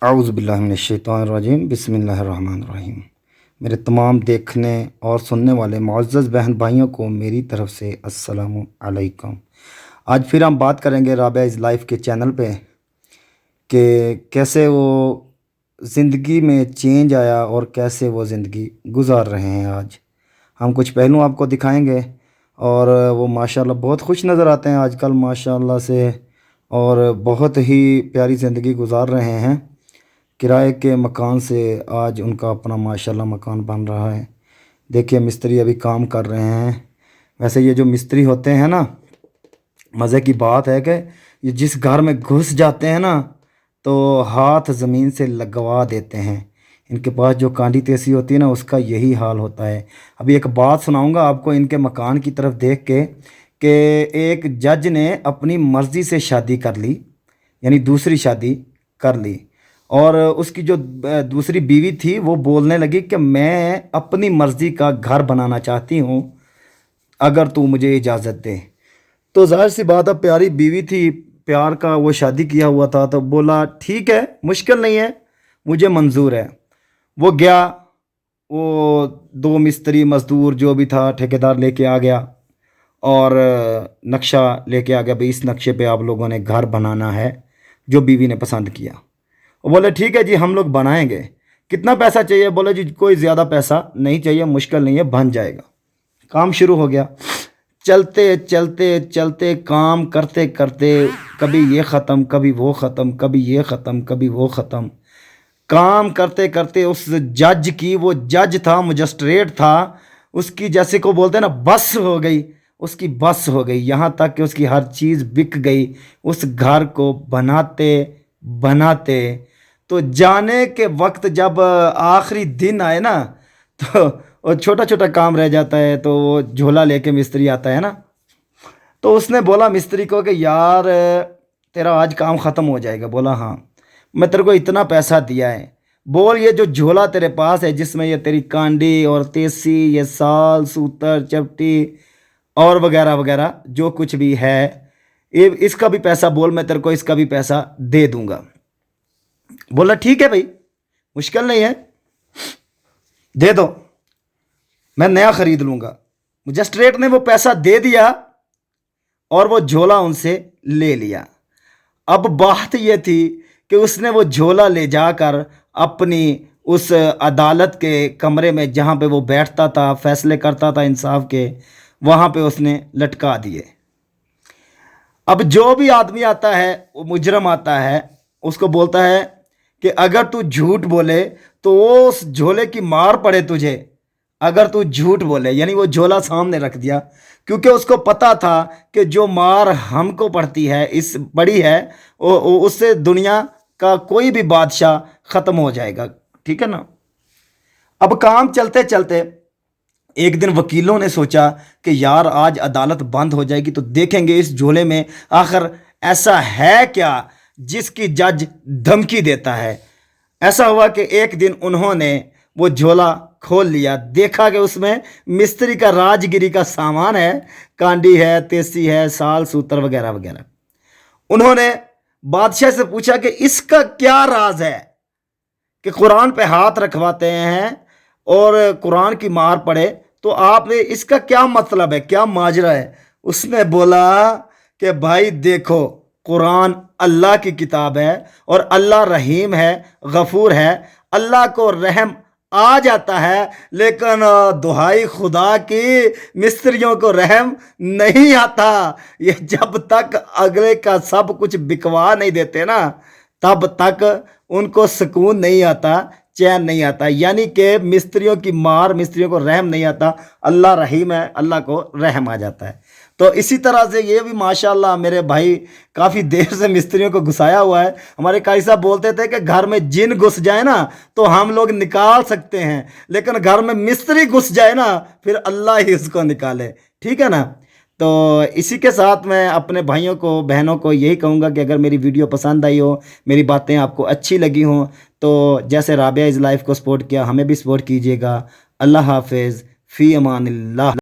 اعوذ باللہ من الشیطان الرجیم بسم اللہ الرحمن الرحیم۔ میرے تمام دیکھنے اور سننے والے معزز بہن بھائیوں کو میری طرف سے السلام علیکم۔ آج پھر ہم بات کریں گے رابعہ از لائف کے چینل پہ کہ کیسے وہ زندگی میں چینج آیا اور کیسے وہ زندگی گزار رہے ہیں۔ آج ہم کچھ پہلو آپ کو دکھائیں گے اور وہ ماشاءاللہ بہت خوش نظر آتے ہیں آج کل ماشاءاللہ سے، اور بہت ہی پیاری زندگی گزار رہے ہیں۔ کرائے کے مکان سے آج ان کا اپنا ماشاءاللہ مکان بن رہا ہے۔ دیکھیے مستری ابھی کام کر رہے ہیں۔ ویسے یہ جو مستری ہوتے ہیں نا، مزے کی بات ہے کہ یہ جس گھر میں گھس جاتے ہیں نا تو ہاتھ زمین سے لگوا دیتے ہیں۔ ان کے پاس جو کانڈی تیسی ہوتی ہے نا، اس کا یہی حال ہوتا ہے۔ ابھی ایک بات سناؤں گا آپ کو ان کے مکان کی طرف دیکھ کے کہ ایک جج نے اپنی مرضی سے شادی کر لی، یعنی دوسری شادی کر لی، اور اس کی جو دوسری بیوی تھی وہ بولنے لگی کہ میں اپنی مرضی کا گھر بنانا چاہتی ہوں اگر تو مجھے اجازت دے۔ تو ظاہر سی بات ہے، پیاری بیوی تھی، پیار کا وہ شادی کیا ہوا تھا، تو بولا ٹھیک ہے، مشکل نہیں ہے، مجھے منظور ہے۔ وہ گیا، وہ دو مستری مزدور جو بھی تھا ٹھیکیدار لے کے آ گیا اور نقشہ لے کے آ گیا، بھئی اس نقشے پہ آپ لوگوں نے گھر بنانا ہے، جو بیوی نے پسند کیا۔ وہ بولے ٹھیک ہے جی، ہم لوگ بنائیں گے۔ کتنا پیسہ چاہیے؟ بولے جی کوئی زیادہ پیسہ نہیں چاہیے، مشکل نہیں ہے، بن جائے گا۔ کام شروع ہو گیا، چلتے چلتے چلتے کام کرتے کرتے کبھی یہ ختم، کبھی وہ ختم، کبھی یہ ختم، کبھی وہ ختم۔ کام کرتے کرتے اس جج کی، وہ جج تھا، مجسٹریٹ تھا، اس کی جیسے کو بولتے ہیں نا بس ہو گئی، اس کی بس ہو گئی، یہاں تک کہ اس کی ہر چیز بک گئی اس گھر کو بناتے بناتے۔ تو جانے کے وقت جب آخری دن آئے نا تو وہ چھوٹا چھوٹا کام رہ جاتا ہے، تو وہ جھولا لے کے مستری آتا ہے نا، تو اس نے بولا مستری کو کہ یار تیرا آج کام ختم ہو جائے گا۔ بولا ہاں، میں تیرے کو اتنا پیسہ دیا ہے، بول یہ جو جھولا تیرے پاس ہے جس میں یہ تیری کانڈی اور تیسی، یہ سال سوتر چپٹی اور وغیرہ وغیرہ جو کچھ بھی ہے، اس کا بھی پیسہ بول، میں تیرے کو اس کا بھی پیسہ دے دوں گا۔ بولا ٹھیک ہے بھائی، مشکل نہیں ہے، دے دو، میں نیا خرید لوں گا۔ مجسٹریٹ نے وہ پیسہ دے دیا اور وہ جھولا ان سے لے لیا۔ اب بات یہ تھی کہ اس نے وہ جھولا لے جا کر اپنی اس عدالت کے کمرے میں جہاں پہ وہ بیٹھتا تھا، فیصلے کرتا تھا انصاف کے، وہاں پہ اس نے لٹکا دیے۔ اب جو بھی آدمی آتا ہے، وہ مجرم آتا ہے، اس کو بولتا ہے کہ اگر تو جھوٹ بولے تو اس جھولے کی مار پڑے تجھے، اگر تو جھوٹ بولے، یعنی وہ جھولا سامنے رکھ دیا، کیونکہ اس کو پتا تھا کہ جو مار ہم کو پڑتی ہے، پڑی ہے، اس سے دنیا کا کوئی بھی بادشاہ ختم ہو جائے گا، ٹھیک ہے نا۔ اب کام چلتے چلتے ایک دن وکیلوں نے سوچا کہ یار آج عدالت بند ہو جائے گی تو دیکھیں گے اس جھولے میں آخر ایسا ہے کیا جس کی جج دھمکی دیتا ہے۔ ایسا ہوا کہ ایک دن انہوں نے وہ جھولا کھول لیا، دیکھا کہ اس میں مستری کا راج گیری کا سامان ہے، کانڈی ہے، تیسی ہے، سال سوتر وغیرہ وغیرہ۔ انہوں نے بادشاہ سے پوچھا کہ اس کا کیا راز ہے کہ قرآن پہ ہاتھ رکھواتے ہیں اور قرآن کی مار پڑے، تو آپ نے اس کا کیا مطلب ہے، کیا ماجرا ہے؟ اس نے بولا کہ بھائی دیکھو، قرآن اللہ کی کتاب ہے اور اللہ رحیم ہے، غفور ہے، اللہ کو رحم آ جاتا ہے، لیکن دہائی خدا کی مستریوں کو رحم نہیں آتا۔ یہ جب تک اگلے کا سب کچھ بکوا نہیں دیتے نا، تب تک ان کو سکون نہیں آتا، چین نہیں آتا، یعنی کہ مستریوں کی مار، مستریوں کو رحم نہیں آتا، اللہ رحیم ہے، اللہ کو رحم آ جاتا ہے۔ تو اسی طرح سے یہ بھی ماشاءاللہ میرے بھائی کافی دیر سے مستریوں کو گھسایا ہوا ہے۔ ہمارے قاری صاحب بولتے تھے کہ گھر میں جن گھس جائے نا تو ہم لوگ نکال سکتے ہیں، لیکن گھر میں مستری گھس جائے نا پھر اللہ ہی اس کو نکالے، ٹھیک ہے نا۔ تو اسی کے ساتھ میں اپنے بھائیوں کو، بہنوں کو یہی کہوں گا کہ اگر میری ویڈیو پسند آئی ہو، میری باتیں آپ کو اچھی لگی ہوں، تو جیسے رابعہ از لائف کو سپورٹ کیا، ہمیں بھی سپورٹ کیجیے گا۔ اللہ حافظ، فی امان اللہ۔